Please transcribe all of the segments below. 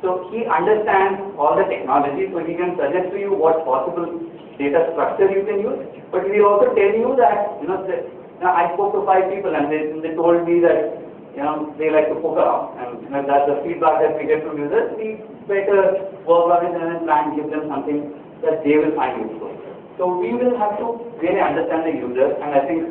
So he understands all the technology, so he can suggest to you what possible data structure you can use. But he will also tell you that, I spoke to 5 people and they told me that, they like to poke around, and that's the feedback that we get from users. We better work on it and then try and give them something that they will find useful. So we will have to really understand the user, and I think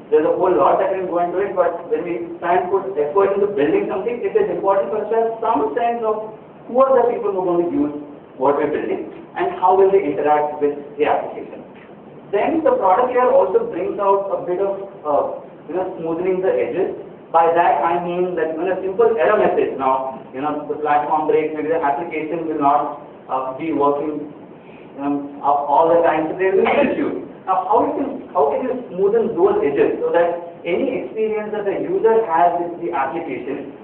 there's a whole lot that can go into it. But when we try and put effort into building something, it is important for us to have some sense of who are the people who are going to use what we're building and how will they interact with the application. Then the product here also brings out a bit of smoothing the edges. By that I mean that a simple error message, now the platform breaks, maybe the application will not be working all the time, so there will be issues. Now how can you smoothen those edges so that any experience that the user has with the application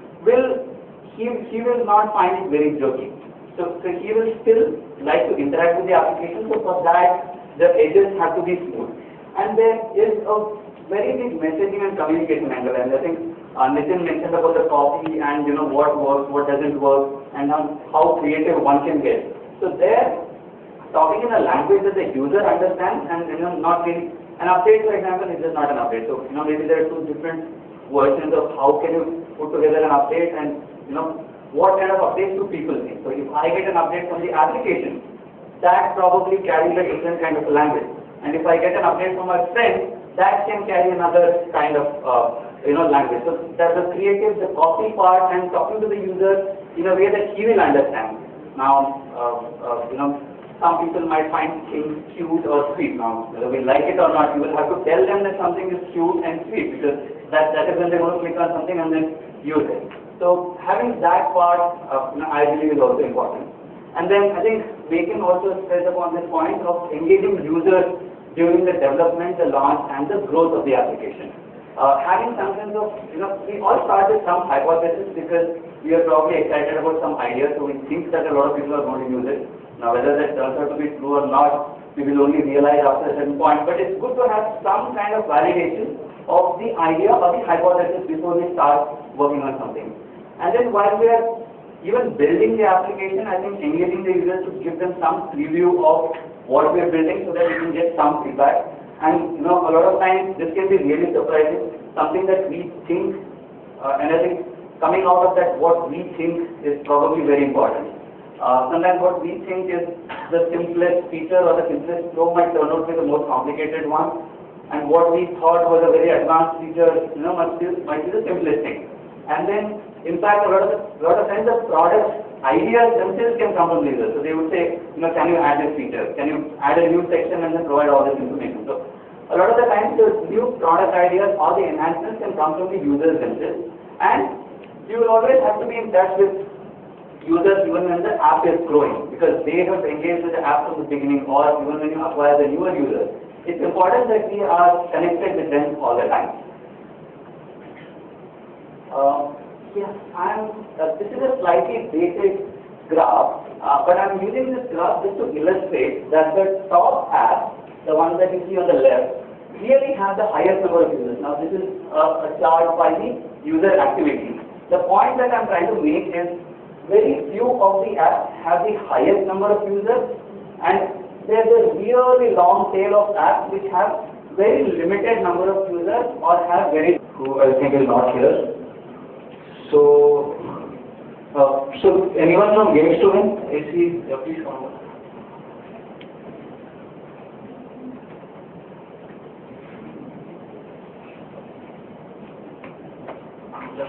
he will not find it very jerky. So he will still like to interact with the application. So for that the edges have to be smooth. And there is a very big messaging and communication angle, and I think Nitin mentioned about the copy and what works, what doesn't work, and how creative one can get. So there, talking in a language that the user understands, and not really an update, for example, is just not an update. So maybe there are 2 different versions of how can you put together an update, and what kind of updates do people need. So if I get an update from the application, that probably carries a different kind of language, and if I get an update from my friend, that can carry another kind of language. So that's the creative, the copy part, and talking to the user in a way that he will understand. Now, some people might find things cute or sweet. Now, whether we like it or not, you will have to tell them that something is cute and sweet, because that is when they're going to click on something and then use it. So having that part, I believe, is also important. And then I think we can also stress upon this point of engaging users during the development, the launch, and the growth of the application. Having some sense of, we all start with some hypothesis because we are probably excited about some idea, so we think that a lot of people are going to use it. Now, whether that turns out to be true or not, we will only realize after a certain point, but it's good to have some kind of validation of the idea or the hypothesis before we start working on something. And then while we are even building the application, I think engaging the users to give them some preview of what we are building so that we can get some feedback. And a lot of times this can be really surprising, something that we think, and I think coming out of that, what we think is probably very important. Sometimes what we think is the simplest feature or the simplest flow might turn out to be the most complicated one, and what we thought was a very advanced feature, might be the simplest thing. And then, in fact, a lot of times the product ideas themselves can come from the user. So they would say, can you add this feature? Can you add a new section and then provide all this information? So a lot of the times the new product ideas or the enhancements can come from the users themselves. And you will always have to be in touch with users even when the app is growing, because they have engaged with the app from the beginning, or even when you acquire the newer users. It's important that we are connected with them all the time. This is a slightly basic graph, but I'm using this graph just to illustrate that the top app, the one that you see on the left, really has the highest number of users. Now this is a chart by the user activity. The point that I'm trying to make is very few of the apps have the highest number of users, and there's a really long tail of apps which have very limited number of users or have very, who I think is not here. So anyone from Game Student? Is he? Yeah, please come on.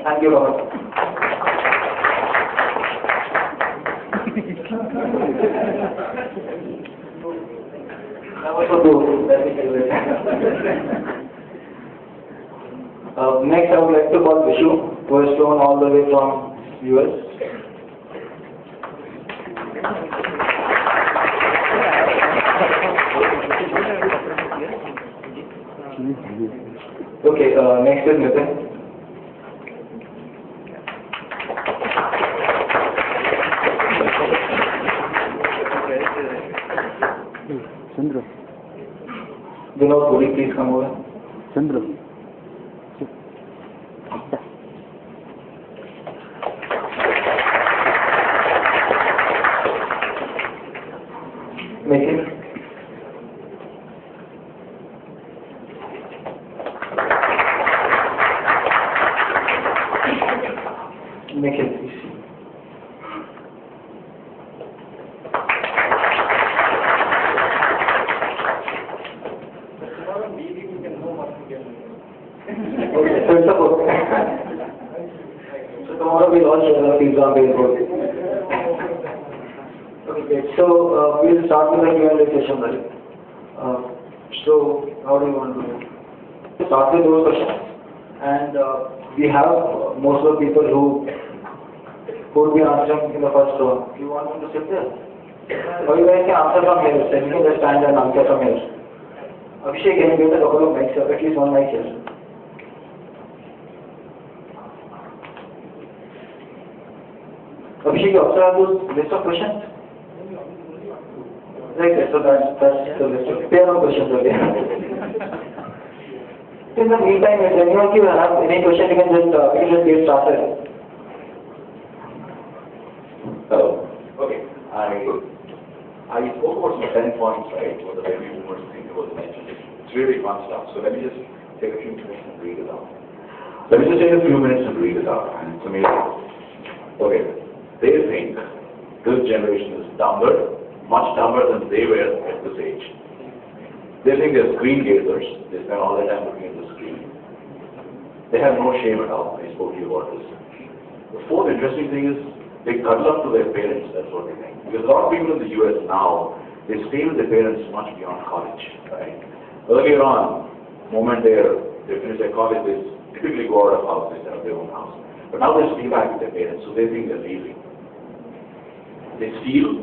Thank you, Robert. Next, I would like to call Vishu, who has flown all the way from US. Okay, next is Nitin. Chandra. Vinod Puri, please come over. Chandra. Nikhil. Nikhil, please. Okay, so it's a book. So tomorrow we'll all share our pizza baseball. Okay, so we'll start with the Q&A session, right? So how do you want to do it? Start with those questions, and we have most of the people who will be answering in the first round. You want them to sit there? Or you guys can answer from here, so you can just stand and answer from here. Abhishek, can you get a couple of mics here? At least one mic here. Abhishek, you also have those list of questions? Right, so that's the list of pair of questions again. In the meantime, if anyone can have any question, you can just get started. Hello. Okay. I spoke about some 10 points, right? What the baby boomers think was mentioned. It's really fun stuff. So let me just take a few minutes and read it out. Let me just take a few minutes and read it out, and it's amazing. Okay. They think this generation is dumber, much dumber than they were at this age. They think they're screen gazers. They spend all their time looking at the screen. They have no shame at all. I spoke to you about this. The fourth interesting thing is they cuddle up to their parents. That's what they think. Because a lot of people in the US now, they stay with their parents much beyond college. Right? Earlier on, the moment they finish their college, they typically go out of house. They set up their own house. But now they stay back with their parents, so they think they're lazy. They steal.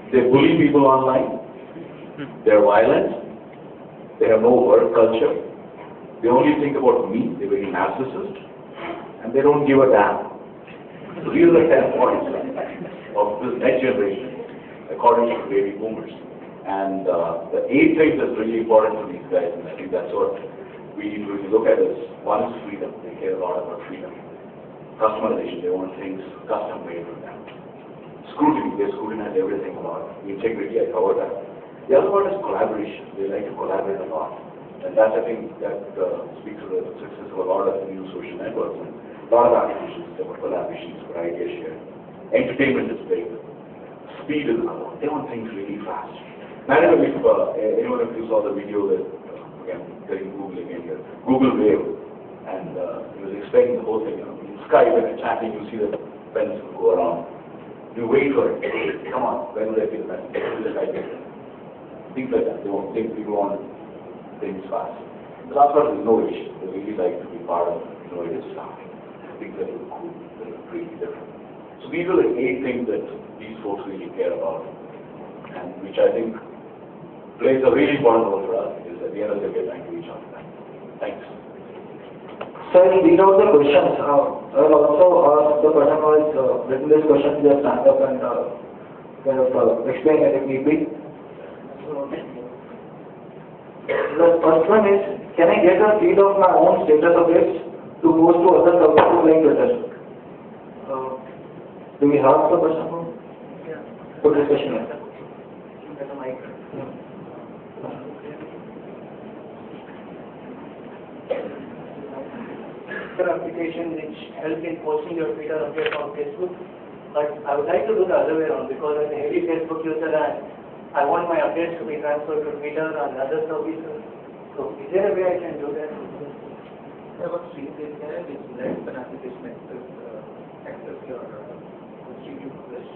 They bully people online. They're violent. They have no work culture. They only think about me. They're very narcissist. And they don't give a damn. So these are the 10 points of this next generation, according to the baby boomers. And the 8 things that's really important to these guys, and I think that's what we need to look at is, one is freedom. They care a lot about freedom. Customization, they want things custom made for them. Scrutiny, they scrutinize everything about integrity, I covered that. The other one is collaboration. They like to collaborate a lot. And that, I think, that speaks to the success of a lot of new social networks. And a lot of applications, there were collaborations for idea sharing. Entertainment is big. Speed is another one. They want things really fast. I don't know if anyone of you saw the video that, again, getting Google again here, Google Wave. And he was explaining the whole thing. In Skype, when you're chatting, you see the pencil go around. You wait for it. Come on, when will I feel that? Things like that. They won't think people want things fast. The last part is innovation. They really like to be part of innovative stuff. Things that look cool, that look really different. So these are the 8 things that these folks really care about, and which I think plays a really important role for us, because at the end of the day, we're trying to reach out to them. Thanks. So I'll read out the questions. I will also ask the person who has written this question to just stand up and kind of explain it if need be. The first one is, can I get a feed of my own status updates to post to other services like Twitter? Do we have the person who put this question here? Application which help in posting your Twitter updates on Facebook, but I would like to do the other way around, because I'm a heavy Facebook user and I want my updates to be transferred to Twitter and other services. So is there a way I can do that? Yeah, but see, there is less an application access your stream you publish.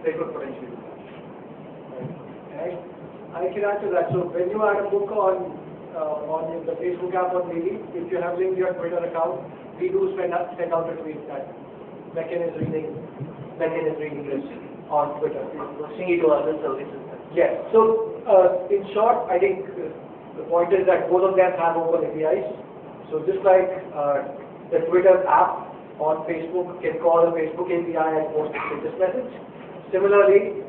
They could potentially do that. Right. I can answer that. So when you add a book on the Facebook app or maybe if you have linked your Twitter account, we do send out a tweet that Mekan is reading this on Twitter. Pushing it to other services. Yes. So in short, I think the point is that both of them have open APIs. So just like the Twitter app on Facebook can call the Facebook API and post a status message, similarly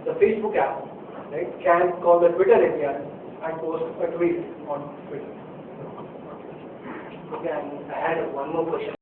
the Facebook app, right, can call the Twitter API and post a tweet on Twitter. Okay, and I had one more question.